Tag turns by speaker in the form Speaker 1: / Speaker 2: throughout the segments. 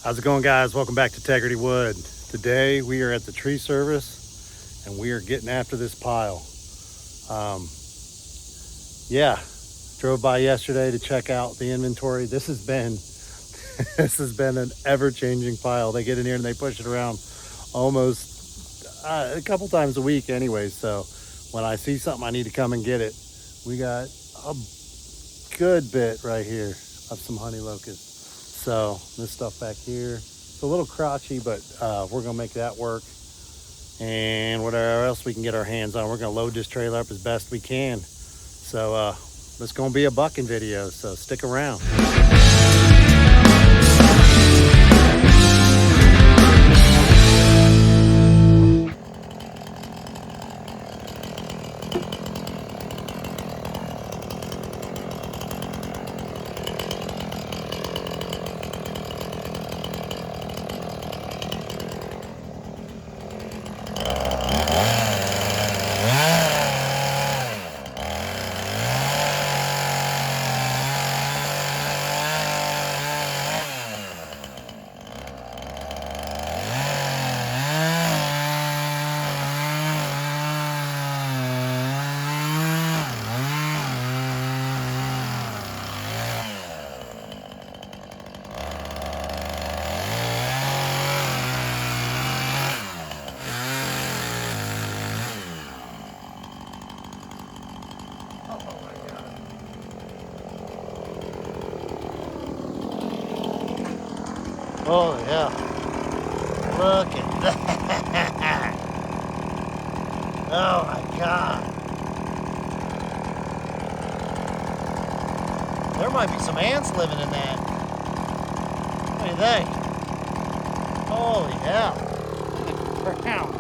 Speaker 1: How's it going, guys? Welcome back to Integrity Wood. Today we are at the tree service and we are getting after this pile. Drove by yesterday to check out the inventory. This has been an ever-changing pile. They get in here and they push it around almost a couple times a week anyway. So when I see something, I need to come and get it. We got a good bit right here of some honey locust. So this stuff back here, it's a little crotchy, but we're gonna make that work. And whatever else we can get our hands on, we're gonna load this trailer up as best we can. So it's gonna be a bucking video, so stick around. Oh yeah, look at that. Oh my God. There might be some ants living in that. What do you think? Holy hell. Look at the ground.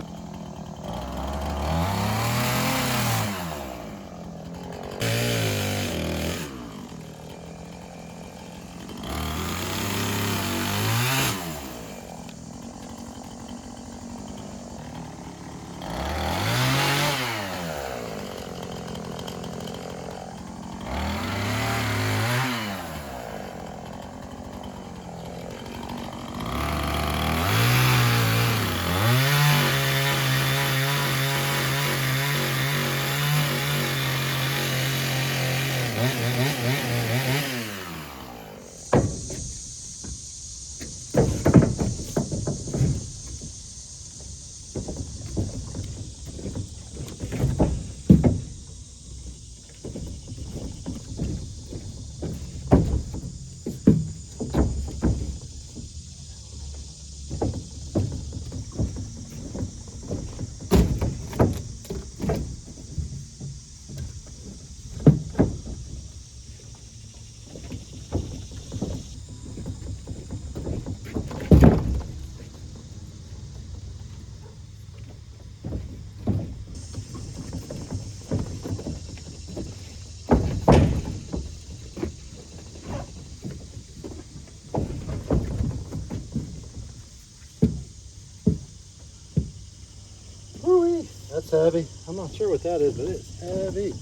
Speaker 1: That's heavy. I'm not sure what that is, but it's heavy.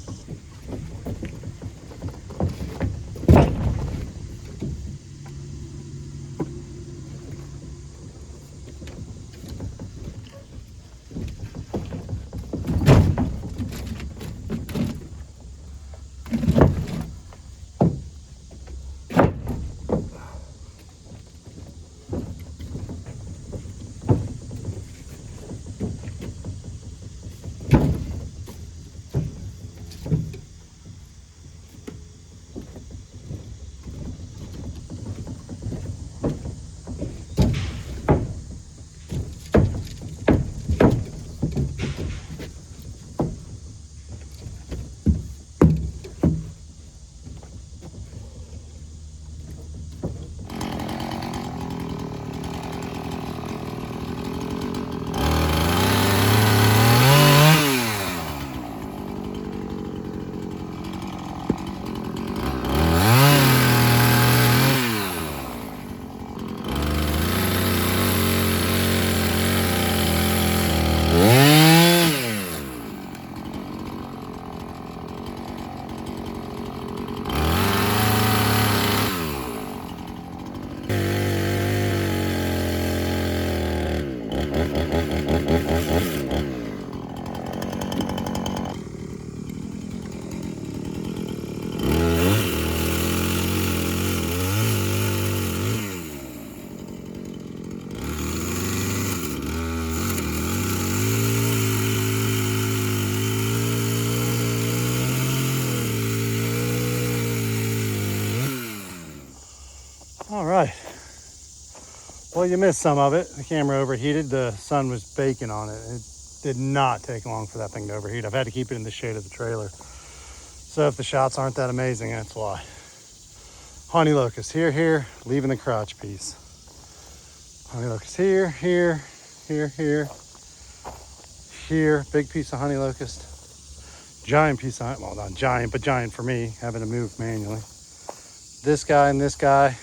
Speaker 1: Well, you missed some of it. The camera overheated. The sun was baking on it. It did not take long for that thing to overheat. I've had to keep it in the shade of the trailer. So if the shots aren't that amazing, that's why. Honey locust, here, leaving the crotch piece. Honey locust here, here, big piece of honey locust. Giant piece of, well, not giant, but giant for me, having to move manually. This guy and this guy.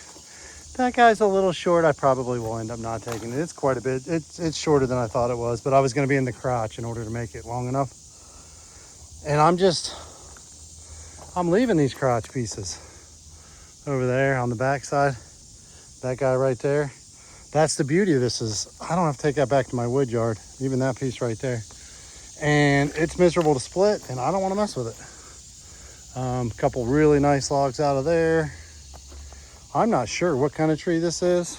Speaker 1: That guy's a little short. I probably will end up not taking it. It's quite a bit. It's shorter than I thought it was, but I was going to be in the crotch in order to make it long enough. And I'm leaving these crotch pieces over there on the backside. That guy right there. That's the beauty of this is I don't have to take that back to my wood yard, even that piece right there. And it's miserable to split, and I don't want to mess with it. A couple really nice logs out of there. I'm not sure what kind of tree this is.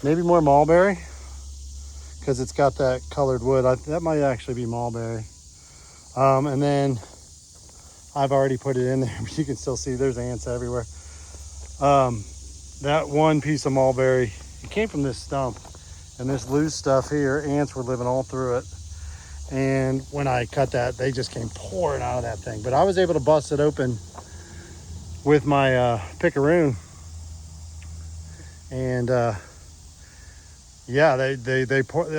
Speaker 1: Maybe more mulberry, because it's got that colored wood. That might actually be mulberry. And then I've already put it in there, but you can still see there's ants everywhere. That one piece of mulberry, it came from this stump, and this loose stuff here, ants were living all through it. And when I cut that, they just came pouring out of that thing. But I was able to bust it open with my picaroon. And yeah, I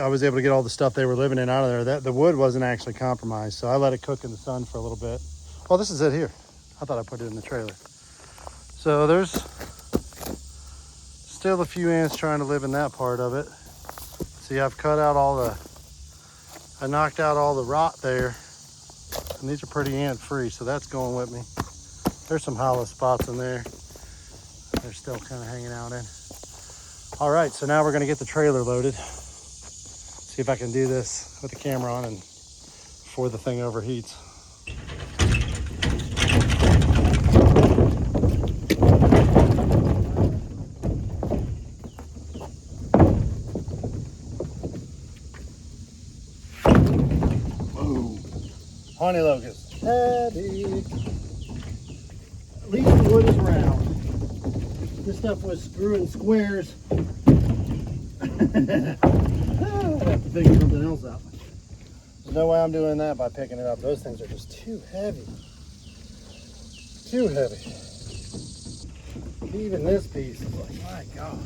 Speaker 1: was able to get all the stuff they were living in out of there. The wood wasn't actually compromised, so I let it cook in the sun for a little bit. Oh, this is it here. I thought I put it in the trailer. So there's still a few ants trying to live in that part of it. See, I've cut out I knocked out all the rot there, and these are pretty ant free, so that's going with me. There's some hollow spots in there. They're still kind of hanging out in. All right, so now we're gonna get the trailer loaded. See if I can do this with the camera on and before the thing overheats. Whoa, honey locust, heavy. At least the wood is round. This stuff was screwing squares. I have to figure something else out. There's no way I'm doing that by picking it up. Those things are just too heavy. Too heavy. Even this piece is like, my God.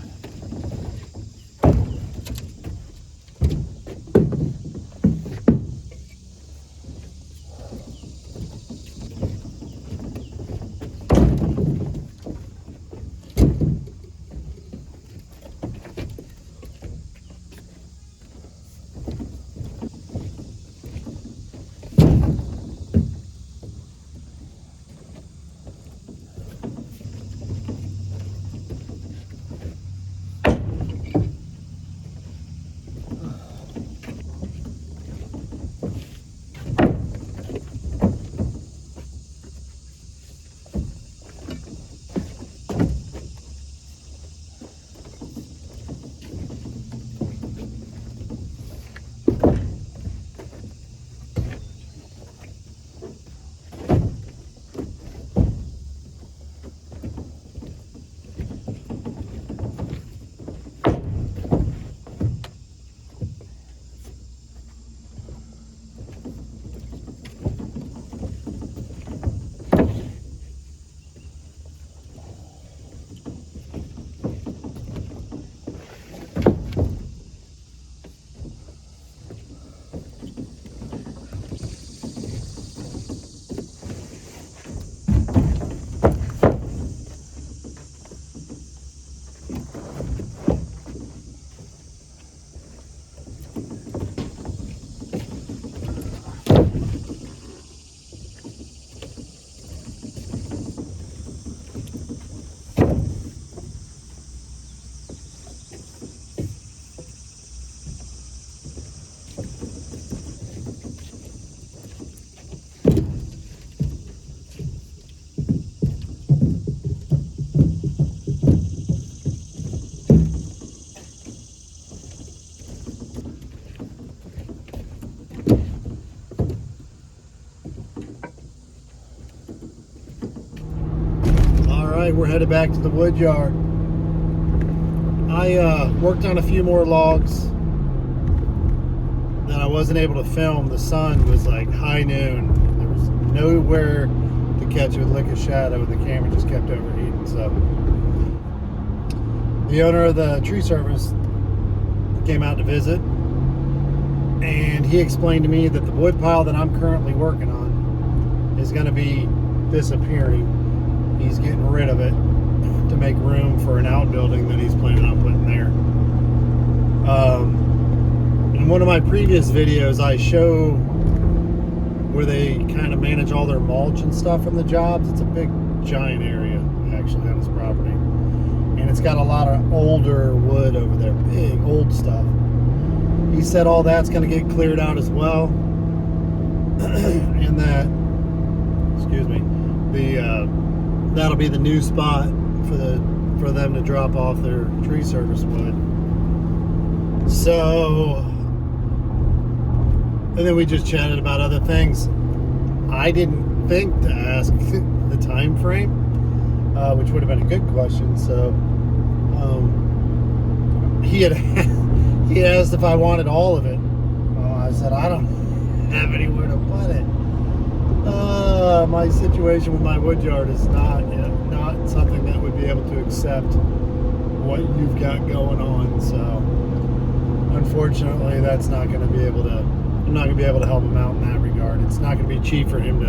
Speaker 1: All right, we're headed back to the wood yard. I worked on a few more logs that I wasn't able to film. The sun was like high noon. There was nowhere to catch it with lick of shadow, and the camera just kept overheating. So the owner of the tree service came out to visit, and he explained to me that the wood pile that I'm currently working on is going to be disappearing. He's getting rid of it to make room for an outbuilding that he's planning on putting there. In one of my previous videos, I show where they kind of manage all their mulch and stuff from the jobs. It's a big, giant area, actually, on his property. And it's got a lot of older wood over there, big, old stuff. He said all that's going to get cleared out as well. And that, excuse me, that'll be the new spot for them to drop off their tree service wood. So, and then we just chatted about other things. I didn't think to ask the time frame, which would have been a good question. So he asked if I wanted all of it. I said I don't have anywhere to put it. My situation with my wood yard is not something that would be able to accept what you've got going on. So unfortunately, that's not going to be able to. I'm not going to be able to help him out in that regard. It's not going to be cheap for him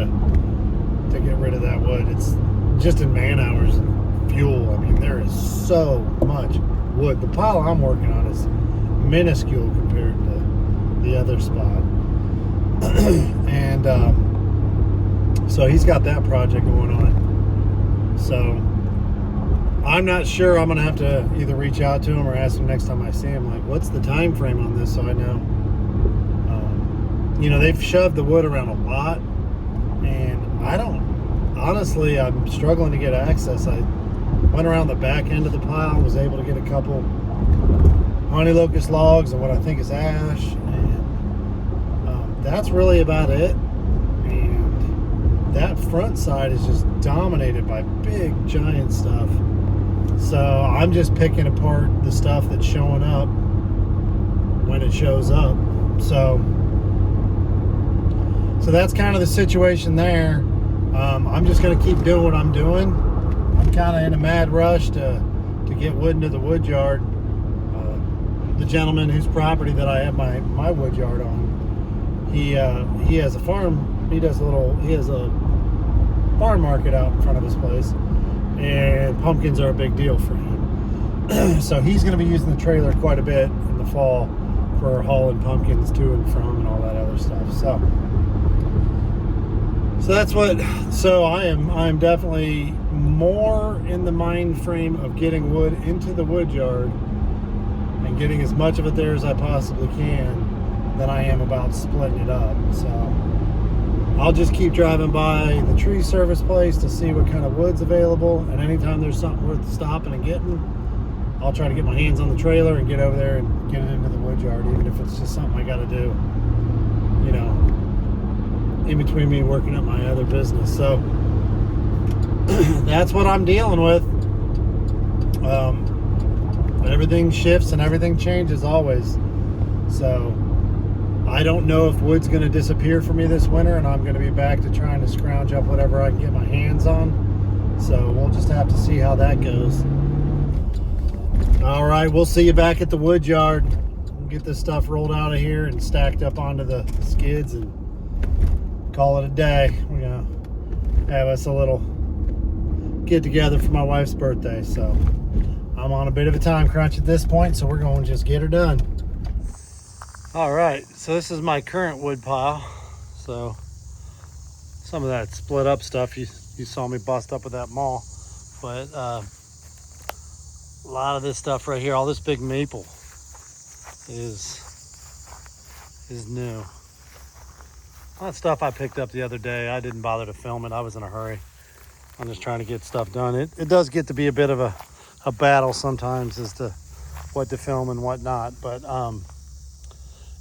Speaker 1: to get rid of that wood. It's just in man hours and fuel. I mean, there is so much wood. The pile I'm working on is minuscule compared to the other spot. And so he's got that project going on. So I'm not sure. I'm going to have to either reach out to him or ask him next time I see him, like, what's the time frame on this, so I know. You know, they've shoved the wood around a lot, and honestly, I'm struggling to get access. I went around the back end of the pile, was able to get a couple honey locust logs and what I think is ash, and that's really about it. And that front side is just dominated by big, giant stuff. So I'm just picking apart the stuff that's showing up when it shows up. So that's kind of the situation there. I'm just going to keep doing what I'm doing. I'm kind of in a mad rush to get wood into the wood yard. The gentleman whose property that I have my wood yard on, he has a farm. He has a farm market out in front of his place, and pumpkins are a big deal for him. So he's going to be using the trailer quite a bit in the fall for hauling pumpkins to and from and all that other stuff. So I am definitely more in the mind frame of getting wood into the wood yard and getting as much of it there as I possibly can than I am about splitting it up. So I'll just keep driving by the tree service place to see what kind of wood's available, and anytime there's something worth stopping and getting, I'll try to get my hands on the trailer and get over there and get it into the wood yard, even if it's just something I got to do, you know, in between me working at my other business. So that's what I'm dealing with. Everything shifts and everything changes always. So I don't know if wood's going to disappear for me this winter, and I'm going to be back to trying to scrounge up whatever I can get my hands on. So we'll just have to see how that goes. All right, we'll see you back at the wood yard. We'll get this stuff rolled out of here and stacked up onto the skids and call it a day. We're gonna have us a little get together for my wife's birthday. So I'm on a bit of a time crunch at this point, so we're going to just get her done. All right, so this is my current wood pile. So some of that split up stuff you saw me bust up with that maul, but a lot of this stuff right here, all this big maple is new. That stuff I picked up the other day. I didn't bother to film it. I was in a hurry. I'm just trying to get stuff done. It does get to be a bit of a battle sometimes as to what to film and what not. But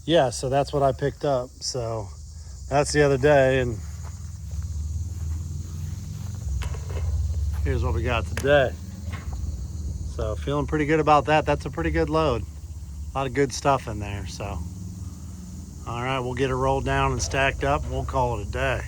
Speaker 1: yeah, so that's what I picked up. So that's the other day, and here's what we got today. So So feeling pretty good about that. That's a pretty good load. A lot of good stuff in there. So all right, we'll get it rolled down and stacked up, and we'll call it a day.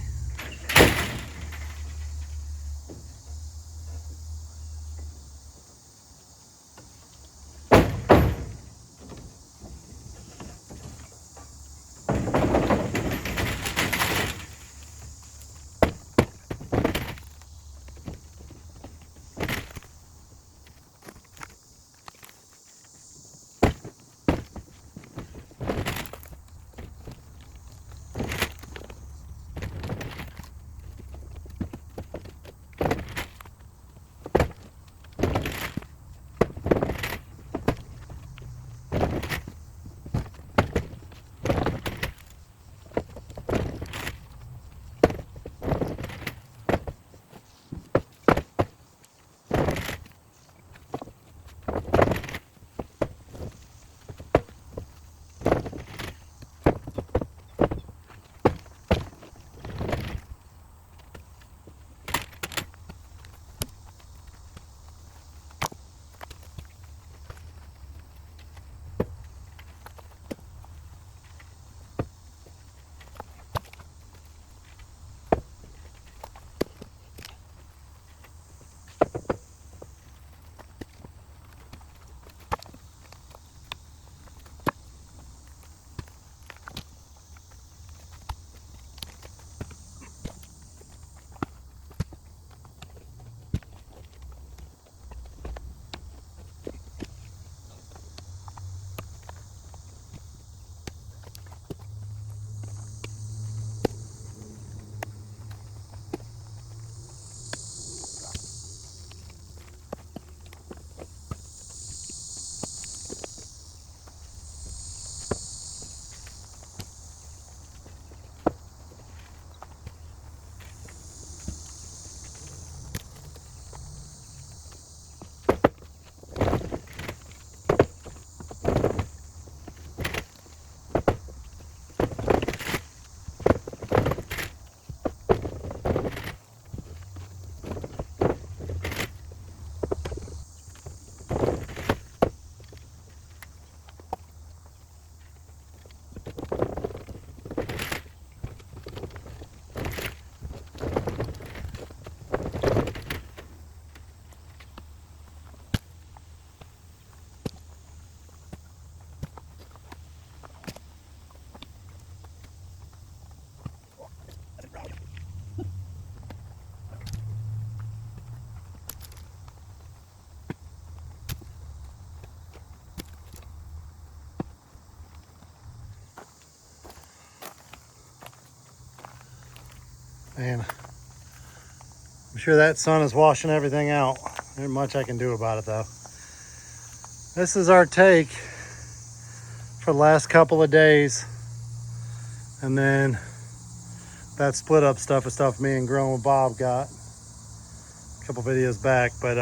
Speaker 1: Man, I'm sure that sun is washing everything out. There ain't much I can do about it though. This is our take for the last couple of days. And then that split up stuff is stuff me and Growing with Bob got a couple videos back. But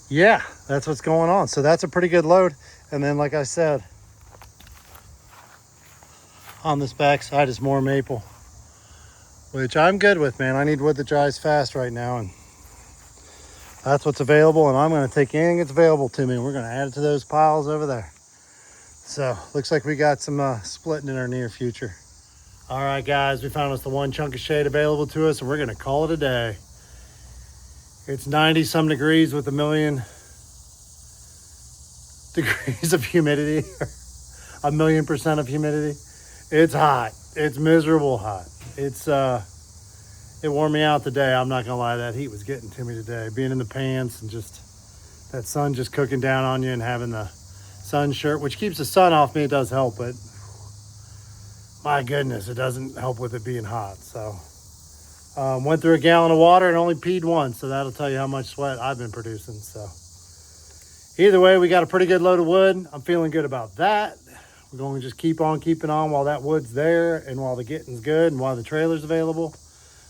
Speaker 1: yeah, that's what's going on. So that's a pretty good load. And then like I said, on this backside is more maple, which I'm good with, man. I need wood that dries fast right now, and that's what's available, and I'm going to take anything that's available to me, and we're going to add it to those piles over there. So looks like we got some splitting in our near future. All right, guys, we found us the one chunk of shade available to us, and we're going to call it a day. It's 90 some degrees with 1,000,000 degrees of humidity, 1,000,000% of humidity. It's hot. It's miserable hot. It wore me out today. I'm not gonna lie, that heat was getting to me today. Being in the pants and just that sun just cooking down on you, and having the sun shirt, which keeps the sun off me, it does help, but my goodness, it doesn't help with it being hot. So went through a gallon of water and only peed once, so that'll tell you how much sweat I've been producing. So either way, we got a pretty good load of wood. I'm feeling good about that. We're going to just keep on keeping on while that wood's there, and while the getting's good, and while the trailer's available.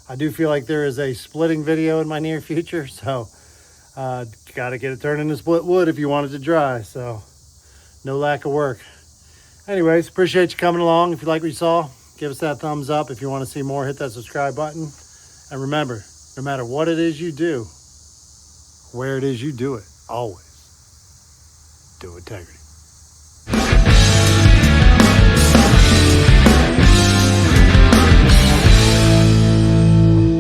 Speaker 1: I do feel like there is a splitting video in my near future, so got to get it turned into split wood if you want it to dry. So no lack of work. Anyways, appreciate you coming along. If you like what you saw, give us that thumbs up. If you want to see more, hit that subscribe button. And remember, no matter what it is you do, where it is you do it, always do integrity.